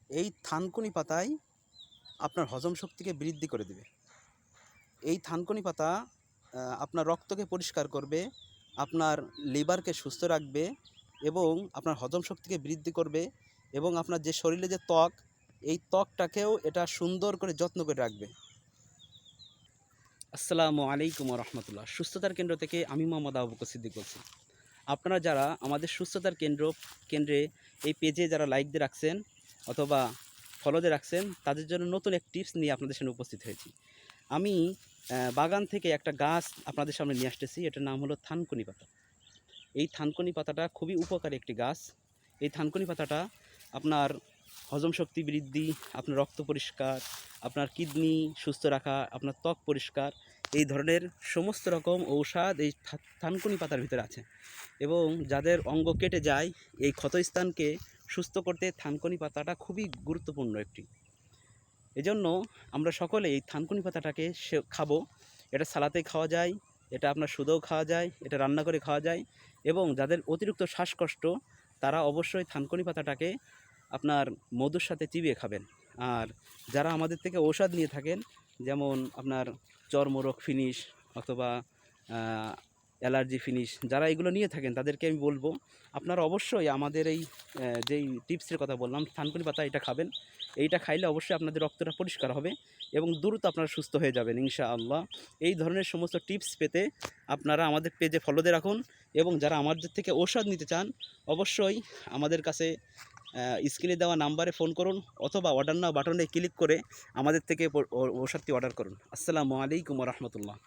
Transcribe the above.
এই থানকুনি পাতায় আপনার হজম শক্তিকে বৃদ্ধি করে দেবে। এই থানকুনি পাতা আপনার রক্তকে পরিষ্কার করবে, আপনার লিভারকে সুস্থ রাখবে এবং আপনার হজম শক্তিকে বৃদ্ধি করবে এবং আপনার যে শরীরে যে ত্বক, এই ত্বকটাকেও এটা সুন্দর করে যত্ন করে রাখবে। আসসালামু আলাইকুম রহমতুল্লাহ। সুস্থতার কেন্দ্র থেকে আমি মোহাম্মদ আবু বকর সিদ্দিক বলছি। আপনারা যারা আমাদের সুস্থতার কেন্দ্রে এই পেজে যারা লাইক দিয়ে রাখছেন অথবা ফলো দিয়ে রাখছেন, তাদের জন্য নতুন এক টিপস নিয়ে আপনাদের সামনে উপস্থিত হয়েছি। আমি বাগান থেকে একটা গাছ আপনাদের সামনে নিয়ে আসতেছি। এটার নাম হলো থানকুনি পাতা। এই থানকুনি পাতাটা খুবই উপকারী একটি গাছ। এই থানকুনি পাতাটা আপনার হজম শক্তি বৃদ্ধি, আপনার রক্ত পরিষ্কার, আপনার কিডনি সুস্থ রাখা, আপনার ত্বক পরিষ্কার, এই ধরনের সমস্ত রকম ঔষধ এই থানকুনি পাতার ভিতরে আছে। এবং যাদের অঙ্গ কেটে যায়, এই ক্ষতস্থানকে সুস্থ করতে থানকুনি পাতাটা খুবই গুরুত্বপূর্ণ একটি। এজন্য আমরা সকলে এই থানকুনি পাতাটাকে খাবো। এটা সালাতে খাওয়া যায়, এটা আপনার শুধুও খাওয়া যায়, এটা রান্না করে খাওয়া যায়। এবং যাদের অতিরিক্ত শ্বাসকষ্ট, তারা অবশ্যই থানকুনি পাতাটাকে আপনার মধুর সাথে চিবিয়ে খাবেন। আর যারা আমাদের থেকে ঔষধ নিয়ে থাকেন, যেমন আপনার চর্মরোগ ফিনিশ অথবা অ্যালার্জি ফিনিশ, যারা এগুলো নিয়ে থাকেন তাদেরকে আমি বলবো, আপনারা অবশ্যই আমাদের এই যেই টিপসের কথা বললাম, থানকুনি পাতা এটা খাবেন। এইটা খাইলে অবশ্যই আপনাদের রক্তটা পরিষ্কার হবে এবং দ্রুত আপনারা সুস্থ হয়ে যাবেন ইনশাআল্লাহ। এই ধরনের সমস্ত টিপস পেতে আপনারা আমাদের পেজে ফলো দিয়ে রাখুন এবং যারা আমাদের থেকে ঔষধ নিতে চান, অবশ্যই আমাদের কাছে স্ক্রিনে দেওয়া নাম্বারে ফোন করুন অথবা অর্ডার নাও বাটনে ক্লিক করে আমাদের থেকে ঔষধটি অর্ডার করুন। আসসালামু আলাইকুম রহমতুল্লাহ।